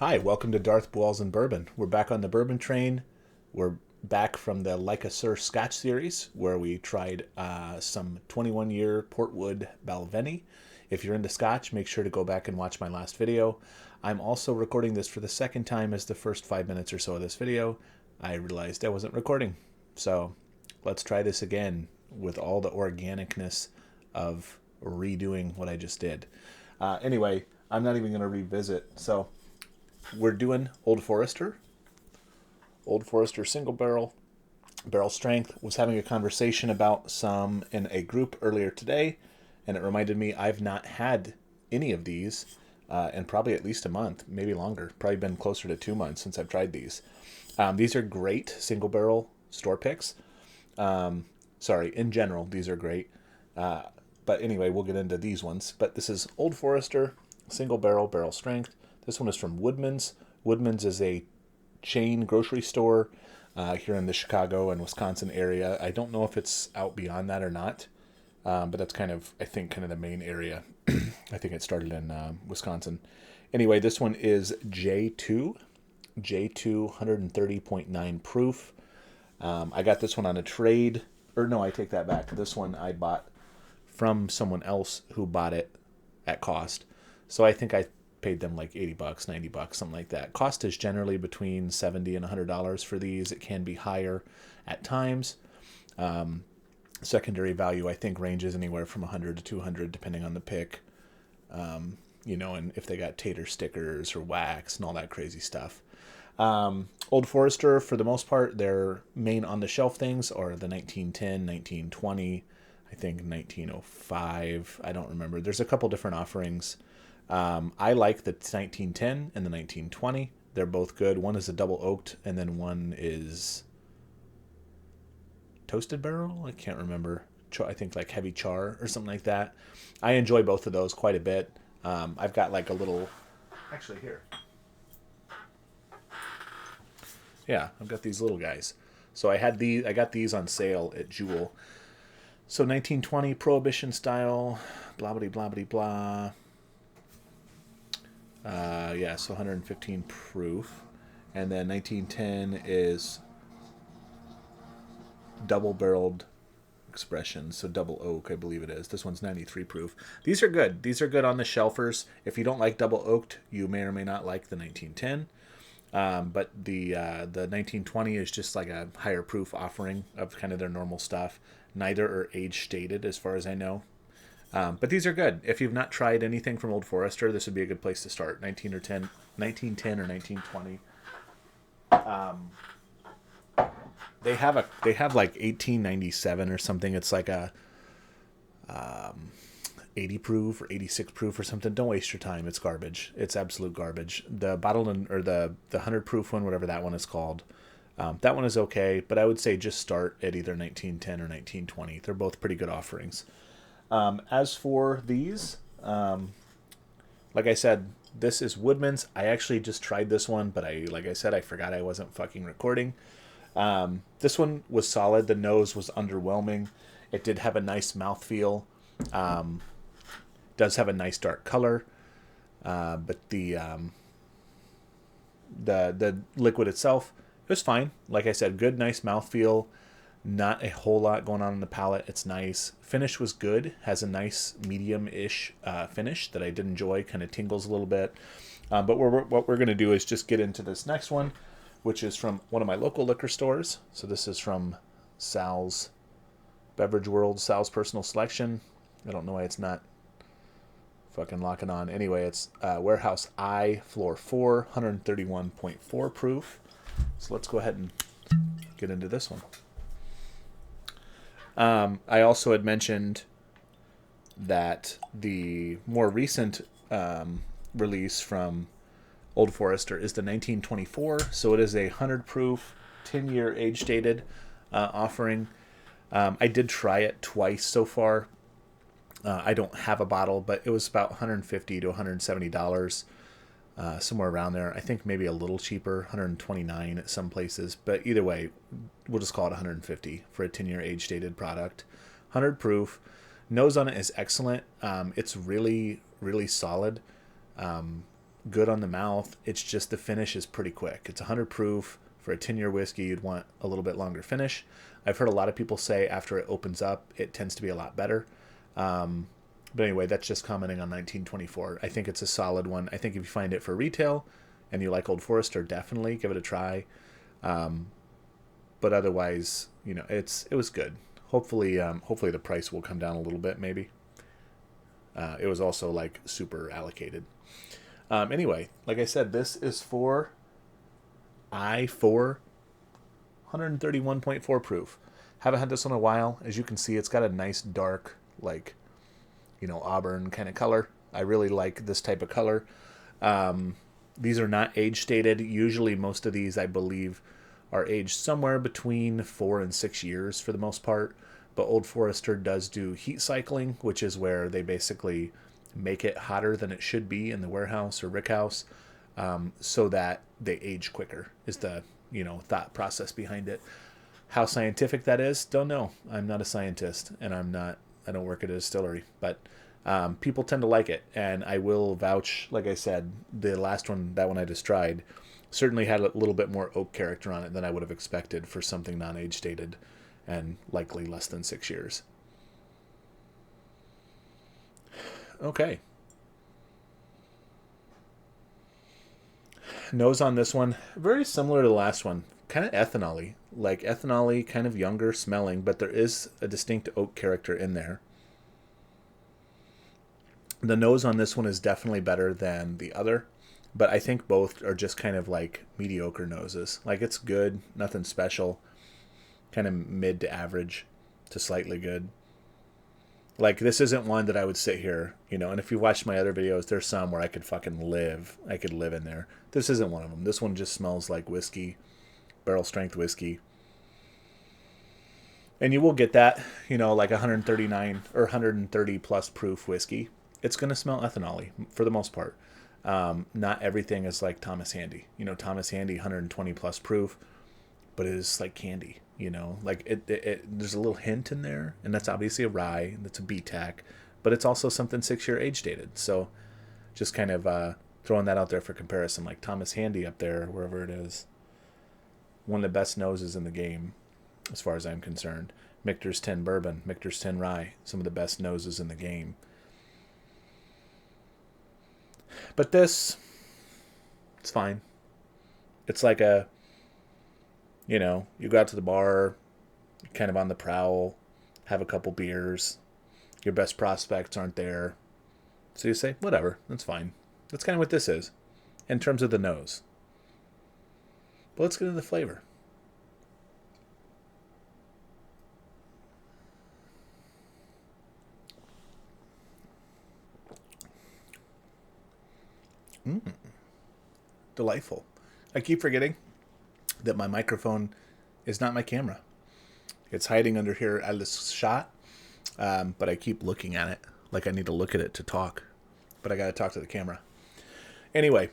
Hi, welcome to Darthbuallz and Bourbon. We're back on the bourbon train. We're back from the Like a Sir Scotch series where we tried some 21-year Portwood Balvenie. If you're into Scotch, make sure to go back and watch my last video. I'm also recording this for the second time as the first 5 minutes or so of this video. I realized I wasn't recording. So let's try this again with all the organicness of redoing what I just did. Anyway, I'm not even going to revisit. So we're doing Old Forester single barrel strength. Was having a conversation about some in a group earlier today, and it reminded me I've not had any of these in probably at least a month, maybe longer. Probably been closer to 2 months since I've tried these. These are great single barrel store picks. In general, these are great. But anyway, we'll get into these ones. But this is Old Forester single barrel strength. This one is from Woodman's. Woodman's is a chain grocery store here in the Chicago and Wisconsin area. I don't know if it's out beyond that or not, but that's kind of the main area. I think it started in Wisconsin. Anyway, this one is J2 130.9 proof. I got this one on a trade. Or no, I take that back. This one I bought from someone else who bought it at cost. So I think I paid them like $80, $90, something like that. Cost is generally between $70 and $100 for these. It can be higher at times. Secondary value, I think, ranges anywhere from $100 to $200 depending on the pick. And if they got tater stickers or wax and all that crazy stuff. Old Forester, for the most part, their main on-the-shelf things are the 1910, 1920, I think 1905. I don't remember. There's a couple different offerings. I like the 1910 and the 1920. They're both good. One is a double oaked, and then one is toasted barrel. I can't remember. I think like heavy char or something like that. I enjoy both of those quite a bit. I've got like a little. Actually, here. Yeah, I've got these little guys. So I got these on sale at Jewel. So 1920 Prohibition style, blah blah blah blah blah. So 115 proof. And then 1910 is double-barreled expression, so double oak, I believe it is. This one's 93 proof. These are good. These are good on the shelfers. If you don't like double oaked, you may or may not like the 1910. But the 1920 is just like a higher proof offering of kind of their normal stuff. Neither are age stated as far as I know. But these are good. If you've not tried anything from Old Forester, this would be a good place to start. 1910 or 1920. They have like 1897 or something. It's like a 80 proof or 86 proof or something. Don't waste your time. It's garbage. It's absolute garbage. The the 100 proof one, whatever that one is called, that one is okay. But I would say just start at either 1910 or 1920. They're both pretty good offerings. As for these, like I said, this is Woodman's. I actually just tried this one, but I forgot I wasn't fucking recording. This one was solid. The nose was underwhelming. It did have a nice mouthfeel. Does have a nice dark color. But the liquid itself, it was fine. Like I said, good, nice mouthfeel. Not a whole lot going on in the palate. It's nice. Finish was good. Has a nice medium-ish finish that I did enjoy. Kind of tingles a little bit. But what we're going to do is just get into this next one, which is from one of my local liquor stores. So this is from Sal's Beverage World, Sal's Personal Selection. I don't know why it's not fucking locking on. Anyway, it's Warehouse I, Floor 4, 131.4 proof. So let's go ahead and get into this one. I also had mentioned that the more recent release from Old Forester is the 1924. So it is a 100 proof, 10-year age dated offering. I did try it twice so far. I don't have a bottle, but it was about $150 to $170, somewhere around there. I think maybe a little cheaper, $129 at some places. But either way, we'll just call it $150 for a 10-year age-dated product. 100 proof. Nose on it is excellent. It's really, really solid. good on the mouth. It's just the finish is pretty quick. It's 100 proof. For a 10-year whiskey, you'd want a little bit longer finish. I've heard a lot of people say after it opens up, it tends to be a lot better. But anyway, that's just commenting on 1924. I think it's a solid one. I think if you find it for retail and you like Old Forester, definitely give it a try. But otherwise, you know, it was good. Hopefully the price will come down a little bit, maybe. It was also like super allocated. Anyway, like I said, this is for I4, 131.4 proof. Haven't had this one in a while. As you can see, it's got a nice dark, like, you know, auburn kind of color. I really like this type of color. These are not age stated. Usually most of these, I believe, are aged somewhere between 4 and 6 years for the most part. But Old Forester does do heat cycling, which is where they basically make it hotter than it should be in the warehouse or rickhouse, so that they age quicker is the, you know, thought process behind it. How scientific that is, don't know. I'm not a scientist, and I don't work at a distillery, but people tend to like it, and I will vouch, like I said, the last one, that one I just tried, certainly had a little bit more oak character on it than I would have expected for something non-age stated, and likely less than 6 years. Okay. Nose on this one, very similar to the last one. Kind of ethanol-y. Like ethanol-y, kind of younger smelling, but there is a distinct oak character in there. The nose on this one is definitely better than the other, but I think both are just kind of like mediocre noses. Like it's good, nothing special, kind of mid to average to slightly good. Like this isn't one that I would sit here, you know, and if you watched my other videos, there's some where I could fucking live. I could live in there. This isn't one of them. This one just smells like whiskey, barrel strength whiskey. And you will get that, you know, like 139 or 130 plus proof whiskey. It's going to smell ethanol-y for the most part. Not everything is like Thomas Handy. You know, Thomas Handy 120 plus proof, but it is like candy, you know. Like there's a little hint in there, and that's obviously a rye, that's a BTAC, but it's also something 6-year age dated. So just kind of throwing that out there for comparison. Like Thomas Handy up there, wherever it is, one of the best noses in the game as far as I'm concerned. Michter's 10 Bourbon, Michter's 10 Rye, some of the best noses in the game. But this, it's fine. It's like a, you know, you go out to the bar, kind of on the prowl, have a couple beers, your best prospects aren't there. So you say, whatever, that's fine. That's kind of what this is in terms of the nose. But let's get into the flavor. Delightful. I keep forgetting that my microphone is not my camera. It's hiding under here at this shot, but I keep looking at it like I need to look at it to talk. But I got to talk to the camera. Anyway,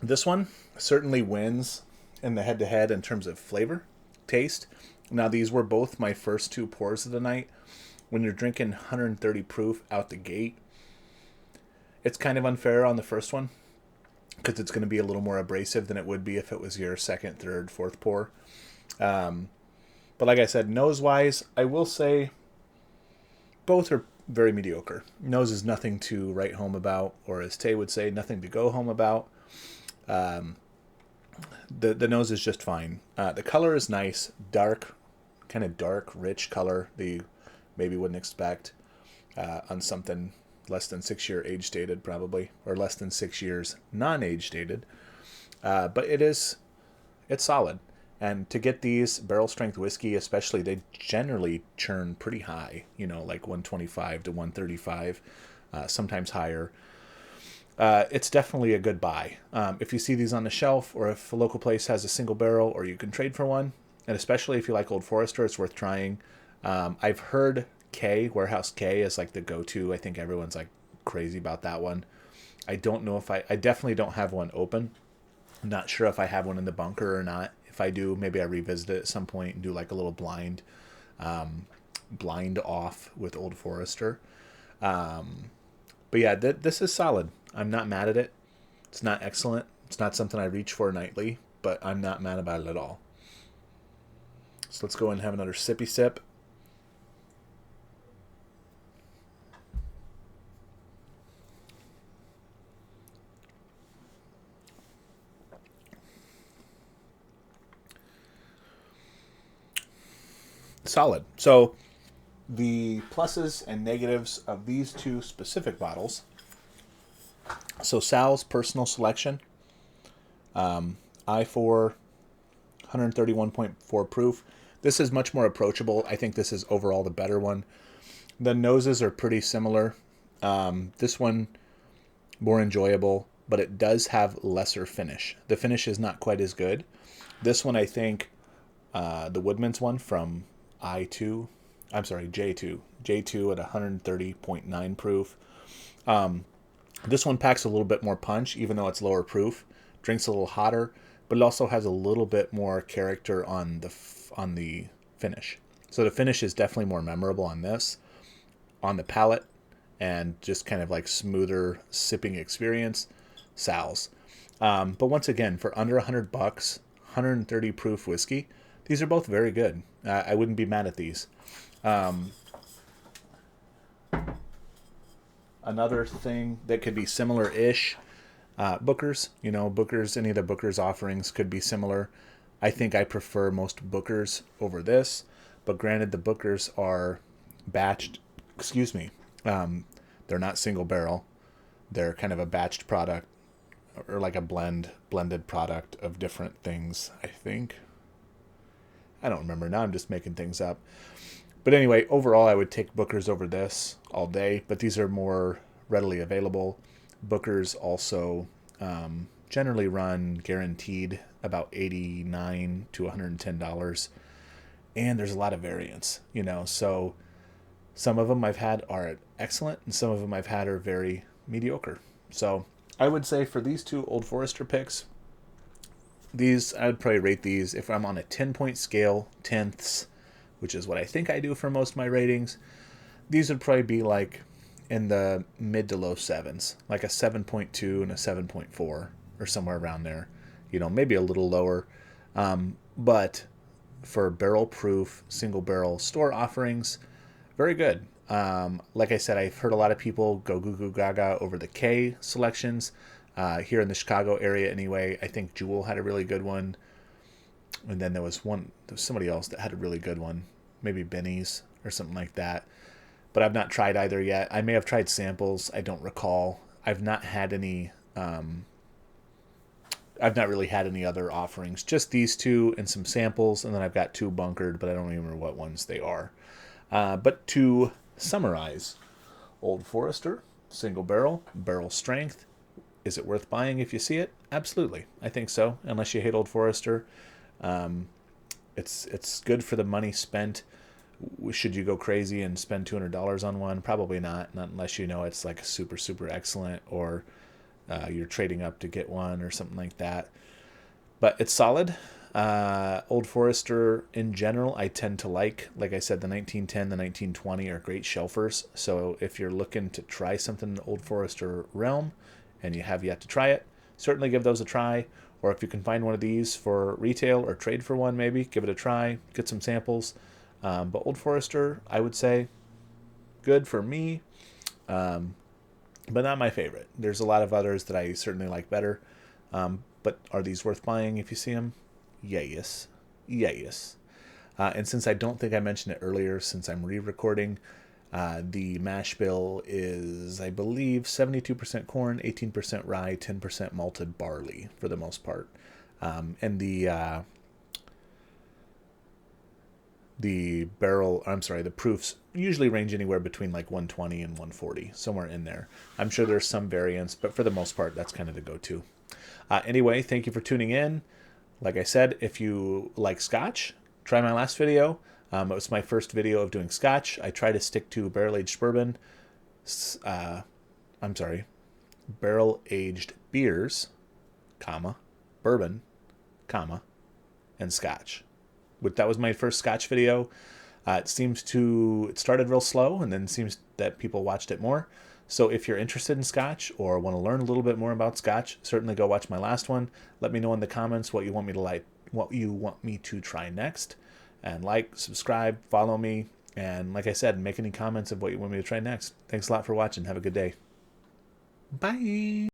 this one certainly wins in the head-to-head in terms of flavor, taste. Now, these were both my first 2 pours of the night. When you're drinking 130 proof out the gate, it's kind of unfair on the first one, because it's going to be a little more abrasive than it would be if it was your second, third, fourth pour. But like I said, nose-wise, I will say both are very mediocre. Nose is nothing to write home about, or as Tay would say, nothing to go home about. The nose is just fine. The color is nice, dark, kind of dark, rich color that you maybe wouldn't expect on something less than 6-year age dated, probably, or less than 6 years non-age dated. But it's solid. And to get these barrel strength whiskey, especially, they generally churn pretty high, you know, like 125 to 135, sometimes higher. It's definitely a good buy. If you see these on the shelf, or if a local place has a single barrel, or you can trade for one, and especially if you like Old Forester, it's worth trying. I've heard Warehouse K is like the go-to. I think everyone's like crazy about that one. I don't know if I definitely don't have one open. I'm not sure if I have one in the bunker or not. If I do, maybe I revisit it at some point and do like a little blind off with Old Forester. But yeah, this is solid. I'm not mad at it. It's not excellent. It's not something I reach for nightly, but I'm not mad about it at all. So let's go and have another sippy sip. Solid. So the pluses and negatives of these two specific bottles. So Sal's personal selection, I4, 131.4 proof. This is much more approachable. I think this is overall the better one. The noses are pretty similar. This one more enjoyable, but it does have lesser finish. The finish is not quite as good. This one, I think, the Woodman's one from J2 at 130.9 proof. This one packs a little bit more punch, even though it's lower proof. Drinks a little hotter, but it also has a little bit more character on the finish. So the finish is definitely more memorable on this, on the palate, and just kind of like smoother sipping experience. Sal's. But once again, for under $100, 130 proof whiskey, these are both very good. I wouldn't be mad at these. Another thing that could be similar-ish, Booker's. You know, Booker's, any of the Booker's offerings could be similar. I think I prefer most Booker's over this, but granted, the Booker's are batched. Excuse me. They're not single barrel. They're kind of a batched product, or like a blended product of different things, I think. I don't remember. Now I'm just making things up. But anyway, overall, I would take Booker's over this all day, but these are more readily available. Booker's also generally run guaranteed about $89 to $110, and there's a lot of variance, you know. So some of them I've had are excellent, and some of them I've had are very mediocre. So I would say for these two Old Forester picks, these, I would probably rate these, if I'm on a 10-point scale, tenths, which is what I think I do for most of my ratings, these would probably be like in the mid to low 7s, like a 7.2 and a 7.4 or somewhere around there. You know, maybe a little lower. But for barrel proof, single barrel store offerings, very good. Like I said, I've heard a lot of people go goo goo gaga over the K selections. Here in the Chicago area anyway, I think Jewel had a really good one. And then there was somebody else that had a really good one. Maybe Benny's or something like that. But I've not tried either yet. I may have tried samples. I don't recall. I've not had any... I've not really had any other offerings. Just these two and some samples. And then I've got 2 bunkered, but I don't even remember what ones they are. But to summarize, Old Forester, single barrel, barrel strength. Is it worth buying if you see it? Absolutely. I think so. Unless you hate Old Forester. It's good for the money spent. Should you go crazy and spend $200 on one? Probably not unless you know it's like super, super excellent, or you're trading up to get one or something like that. But it's solid. Old Forester in general, I tend to like I said, the 1910, the 1920 are great shelfers. So if you're looking to try something in the Old Forester realm and you have yet to try it, certainly give those a try. Or if you can find one of these for retail or trade for one, maybe give it a try, get some samples. But Old Forester, I would say, good for me, but not my favorite. There's a lot of others that I certainly like better. But are these worth buying if you see them? Yes. And since I don't think I mentioned it earlier, since I'm re-recording, the mash bill is, I believe, 72% corn, 18% rye, 10% malted barley for the most part. And the proofs usually range anywhere between like 120 and 140, somewhere in there. I'm sure there's some variance, but for the most part, that's kind of the go-to. Anyway, thank you for tuning in. Like I said, if you like Scotch, try my last video. It was my first video of doing Scotch. I try to stick to barrel-aged bourbon. Barrel-aged beers, bourbon, and Scotch. That was my first Scotch video. It started real slow, and then seems that people watched it more. So if you're interested in Scotch or want to learn a little bit more about Scotch, certainly go watch my last one. Let me know in the comments what you want me to like, what you want me to try next. And like, subscribe, follow me, and like I said, make any comments of what you want me to try next. Thanks a lot for watching. Have a good day. Bye.